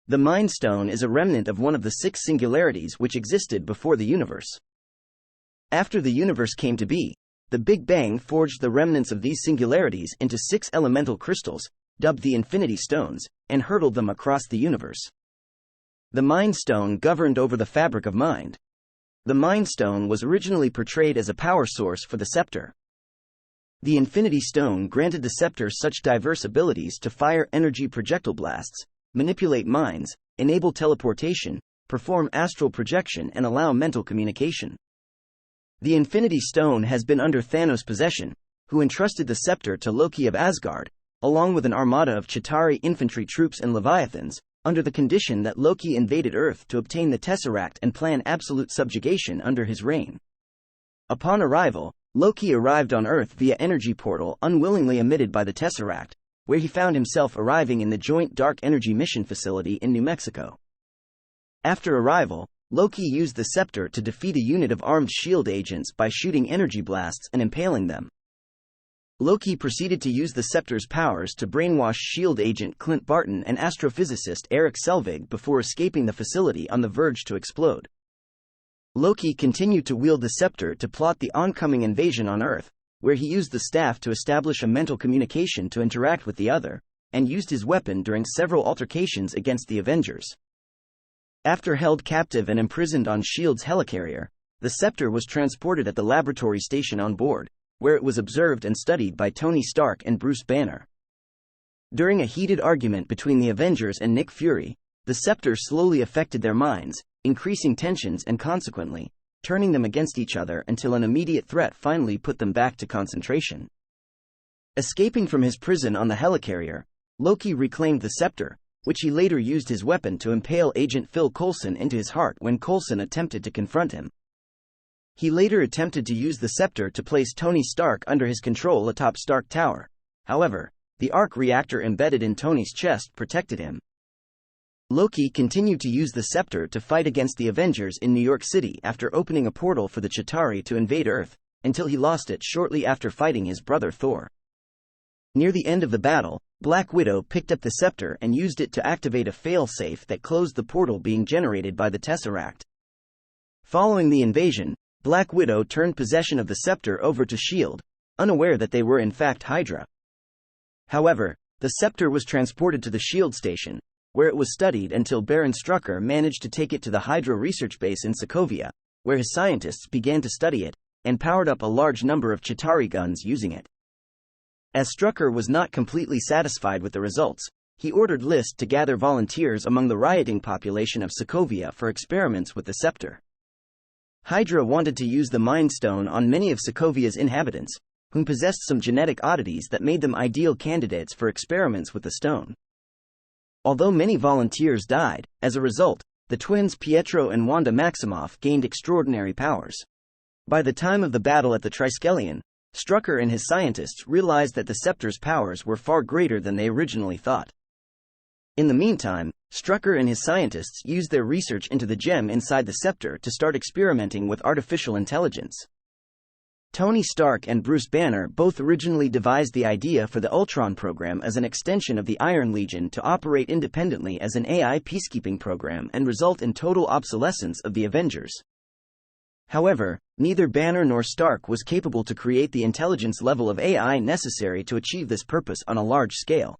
The Mind Stone is a remnant of one of the 6 singularities which existed before the universe. After the universe came to be, the Big Bang forged the remnants of these singularities into 6 elemental crystals, dubbed the Infinity Stones, and hurtled them across the universe. The Mind Stone governed over the fabric of mind. The Mind Stone was originally portrayed as a power source for the scepter. The Infinity Stone granted the scepter such diverse abilities to fire energy projectile blasts, manipulate minds, enable teleportation, perform astral projection, and allow mental communication. The Infinity Stone has been under Thanos' possession, who entrusted the scepter to Loki of Asgard, along with an armada of Chitauri infantry troops and Leviathans, under the condition that Loki invaded Earth to obtain the Tesseract and plan absolute subjugation under his reign. Upon arrival, Loki arrived on Earth via energy portal unwillingly emitted by the Tesseract, where he found himself arriving in the Joint Dark Energy Mission Facility in New Mexico. After arrival, Loki used the scepter to defeat a unit of armed S.H.I.E.L.D. agents by shooting energy blasts and impaling them. Loki proceeded to use the scepter's powers to brainwash S.H.I.E.L.D. agent Clint Barton and astrophysicist Eric Selvig before escaping the facility on the verge to explode. Loki continued to wield the scepter to plot the oncoming invasion on Earth, where he used the staff to establish a mental communication to interact with the other, and used his weapon during several altercations against the Avengers. After held captive and imprisoned on S.H.I.E.L.D.'s helicarrier, the scepter was transported at the laboratory station on board, where it was observed and studied by Tony Stark and Bruce Banner. During a heated argument between the Avengers and Nick Fury, the scepter slowly affected their minds, increasing tensions and consequently, turning them against each other until an immediate threat finally put them back to concentration. Escaping from his prison on the helicarrier, Loki reclaimed the scepter, which he later used his weapon to impale Agent Phil Coulson into his heart when Coulson attempted to confront him. He later attempted to use the scepter to place Tony Stark under his control atop Stark Tower. However, the arc reactor embedded in Tony's chest protected him. Loki continued to use the scepter to fight against the Avengers in New York City after opening a portal for the Chitauri to invade Earth, until he lost it shortly after fighting his brother Thor. Near the end of the battle, Black Widow picked up the scepter and used it to activate a fail-safe that closed the portal being generated by the Tesseract. Following the invasion, Black Widow turned possession of the scepter over to S.H.I.E.L.D., unaware that they were in fact Hydra. However, the scepter was transported to the S.H.I.E.L.D. station, where it was studied until Baron Strucker managed to take it to the Hydra research base in Sokovia, where his scientists began to study it, and powered up a large number of Chitauri guns using it. As Strucker was not completely satisfied with the results, he ordered List to gather volunteers among the rioting population of Sokovia for experiments with the scepter. Hydra wanted to use the Mind Stone on many of Sokovia's inhabitants, whom possessed some genetic oddities that made them ideal candidates for experiments with the stone. Although many volunteers died, as a result, the twins Pietro and Wanda Maximoff gained extraordinary powers. By the time of the battle at the Triskelion, Strucker and his scientists realized that the scepter's powers were far greater than they originally thought. In the meantime, Strucker and his scientists used their research into the gem inside the scepter to start experimenting with artificial intelligence. Tony Stark and Bruce Banner both originally devised the idea for the Ultron program as an extension of the Iron Legion to operate independently as an AI peacekeeping program and result in total obsolescence of the Avengers. However, neither Banner nor Stark was capable to create the intelligence level of AI necessary to achieve this purpose on a large scale.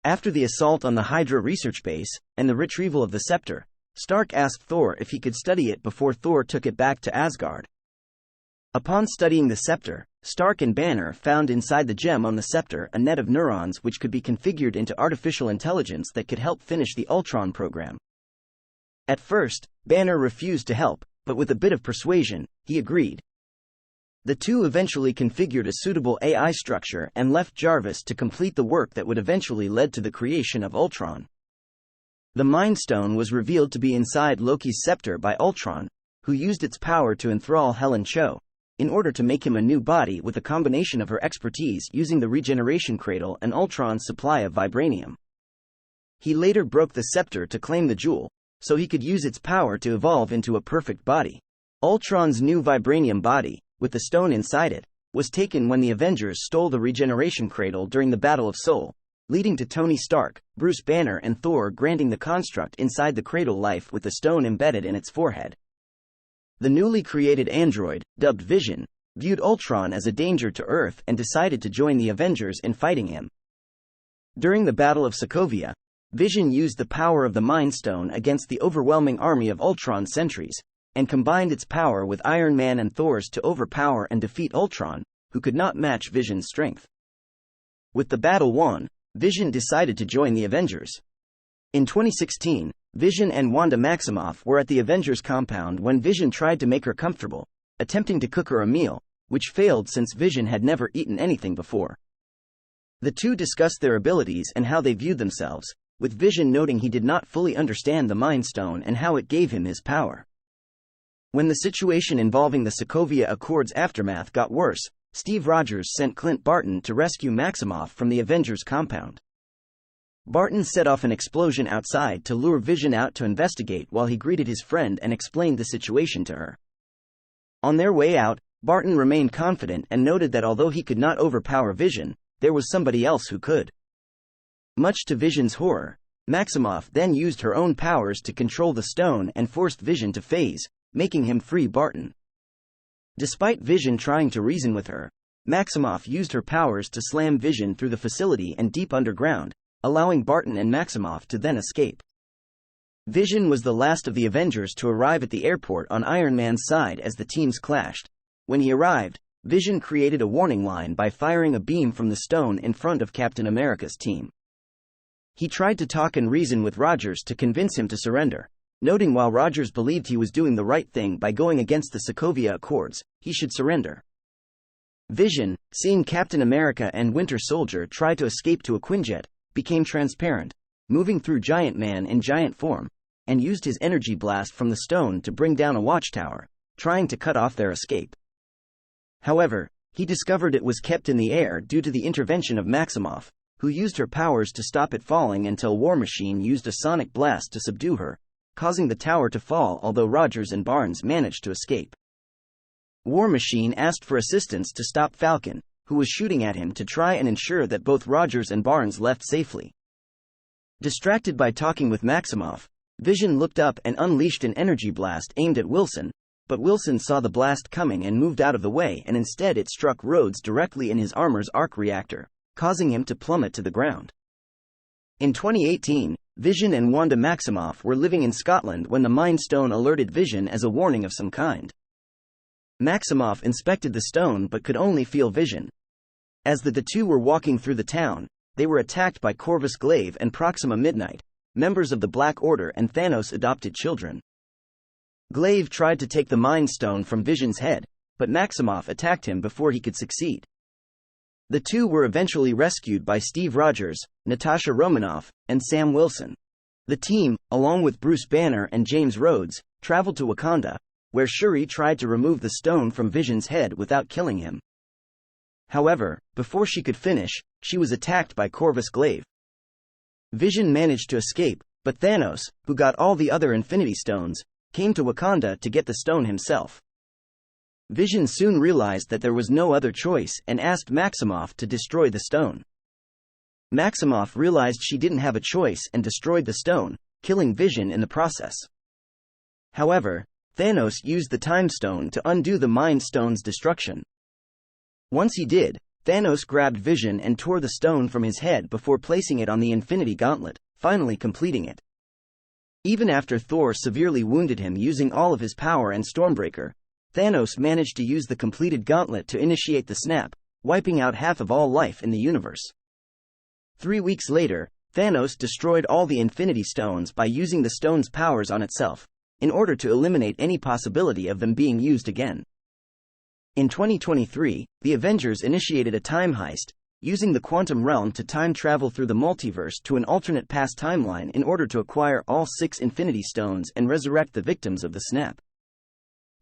After the assault on the Hydra research base, and the retrieval of the scepter, Stark asked Thor if he could study it before Thor took it back to Asgard. Upon studying the scepter, Stark and Banner found inside the gem on the scepter a net of neurons which could be configured into artificial intelligence that could help finish the Ultron program. At first, Banner refused to help, but with a bit of persuasion, he agreed. The two eventually configured a suitable AI structure and left Jarvis to complete the work that would eventually lead to the creation of Ultron. The Mind Stone was revealed to be inside Loki's scepter by Ultron, who used its power to enthrall Helen Cho, in order to make him a new body with a combination of her expertise using the regeneration cradle and Ultron's supply of vibranium. He later broke the scepter to claim the jewel, so he could use its power to evolve into a perfect body. Ultron's new vibranium body, with the stone inside it, was taken when the Avengers stole the regeneration cradle during the Battle of Seoul, leading to Tony Stark, Bruce Banner, and Thor granting the construct inside the cradle life with the stone embedded in its forehead. The newly created android, dubbed Vision, viewed Ultron as a danger to Earth and decided to join the Avengers in fighting him. During the Battle of Sokovia, Vision used the power of the Mind Stone against the overwhelming army of Ultron sentries, and combined its power with Iron Man and Thor's to overpower and defeat Ultron, who could not match Vision's strength. With the battle won, Vision decided to join the Avengers. In 2016, Vision and Wanda Maximoff were at the Avengers compound when Vision tried to make her comfortable, attempting to cook her a meal, which failed since Vision had never eaten anything before. The two discussed their abilities and how they viewed themselves, with Vision noting he did not fully understand the Mind Stone and how it gave him his power. When the situation involving the Sokovia Accords aftermath got worse, Steve Rogers sent Clint Barton to rescue Maximoff from the Avengers compound. Barton set off an explosion outside to lure Vision out to investigate while he greeted his friend and explained the situation to her. On their way out, Barton remained confident and noted that although he could not overpower Vision, there was somebody else who could. Much to Vision's horror, Maximoff then used her own powers to control the stone and forced Vision to phase, making him free Barton. Despite Vision trying to reason with her, Maximoff used her powers to slam Vision through the facility and deep underground, allowing Barton and Maximoff to then escape. Vision was the last of the Avengers to arrive at the airport on Iron Man's side as the teams clashed. When he arrived, Vision created a warning line by firing a beam from the stone in front of Captain America's team. He tried to talk and reason with Rogers to convince him to surrender, noting while Rogers believed he was doing the right thing by going against the Sokovia Accords, he should surrender. Vision, seeing Captain America and Winter Soldier try to escape to a Quinjet, became transparent, moving through Giant Man in giant form, and used his energy blast from the stone to bring down a watchtower, trying to cut off their escape. However, he discovered it was kept in the air due to the intervention of Maximoff, who used her powers to stop it falling until War Machine used a sonic blast to subdue her, causing the tower to fall although Rogers and Barnes managed to escape. War Machine asked for assistance to stop Falcon, who was shooting at him to try and ensure that both Rogers and Barnes left safely. Distracted by talking with Maximoff, Vision looked up and unleashed an energy blast aimed at Wilson, but Wilson saw the blast coming and moved out of the way, and instead it struck Rhodes directly in his armor's arc reactor, causing him to plummet to the ground. In 2018, Vision and Wanda Maximoff were living in Scotland when the Mind Stone alerted Vision as a warning of some kind. Maximoff inspected the stone but could only feel Vision. As the two were walking through the town, they were attacked by Corvus Glaive and Proxima Midnight, members of the Black Order and Thanos' adopted children. Glaive tried to take the Mind Stone from Vision's head, but Maximoff attacked him before he could succeed. The two were eventually rescued by Steve Rogers, Natasha Romanoff, and Sam Wilson. The team, along with Bruce Banner and James Rhodes, traveled to Wakanda, where Shuri tried to remove the stone from Vision's head without killing him. However, before she could finish, she was attacked by Corvus Glaive. Vision managed to escape, but Thanos, who got all the other Infinity Stones, came to Wakanda to get the stone himself. Vision soon realized that there was no other choice and asked Maximoff to destroy the stone. Maximoff realized she didn't have a choice and destroyed the stone, killing Vision in the process. However, Thanos used the Time Stone to undo the Mind Stone's destruction. Once he did, Thanos grabbed Vision and tore the stone from his head before placing it on the Infinity Gauntlet, finally completing it. Even after Thor severely wounded him using all of his power and Stormbreaker, Thanos managed to use the completed gauntlet to initiate the snap, wiping out half of all life in the universe. 3 weeks later, Thanos destroyed all the Infinity Stones by using the stone's powers on itself, in order to eliminate any possibility of them being used again. In 2023, the Avengers initiated a time heist, using the quantum realm to time travel through the multiverse to an alternate past timeline in order to acquire all 6 Infinity Stones and resurrect the victims of the snap.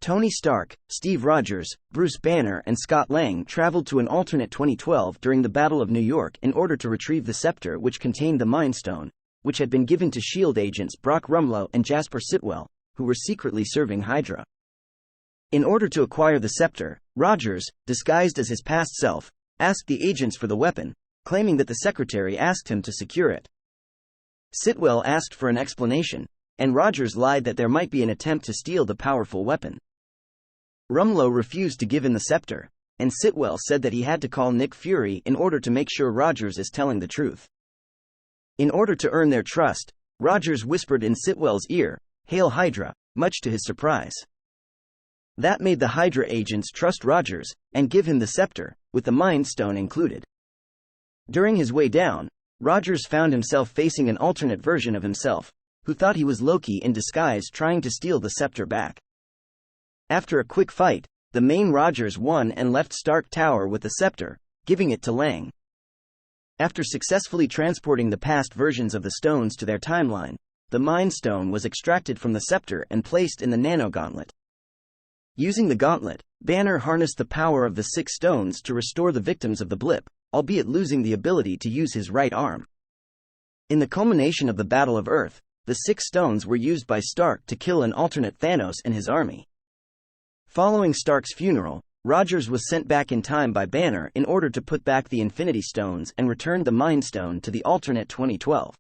Tony Stark, Steve Rogers, Bruce Banner, and Scott Lang traveled to an alternate 2012 during the Battle of New York in order to retrieve the scepter which contained the Mind Stone, which had been given to S.H.I.E.L.D. agents Brock Rumlow and Jasper Sitwell, who were secretly serving Hydra. In order to acquire the scepter, Rogers, disguised as his past self, asked the agents for the weapon, claiming that the secretary asked him to secure it. Sitwell asked for an explanation, and Rogers lied that there might be an attempt to steal the powerful weapon. Rumlow refused to give in the scepter, and Sitwell said that he had to call Nick Fury in order to make sure Rogers is telling the truth. In order to earn their trust, Rogers whispered in Sitwell's ear, "Hail Hydra," much to his surprise. That made the Hydra agents trust Rogers and give him the scepter, with the Mind Stone included. During his way down, Rogers found himself facing an alternate version of himself, who thought he was Loki in disguise trying to steal the scepter back. After a quick fight, the main Rogers won and left Stark Tower with the scepter, giving it to Lang. After successfully transporting the past versions of the stones to their timeline, the Mind Stone was extracted from the scepter and placed in the Nano-Gauntlet. Using the gauntlet, Banner harnessed the power of the 6 stones to restore the victims of the blip, albeit losing the ability to use his right arm. In the culmination of the Battle of Earth, the 6 stones were used by Stark to kill an alternate Thanos and his army. Following Stark's funeral, Rogers was sent back in time by Banner in order to put back the Infinity Stones and returned the Mind Stone to the alternate 2012.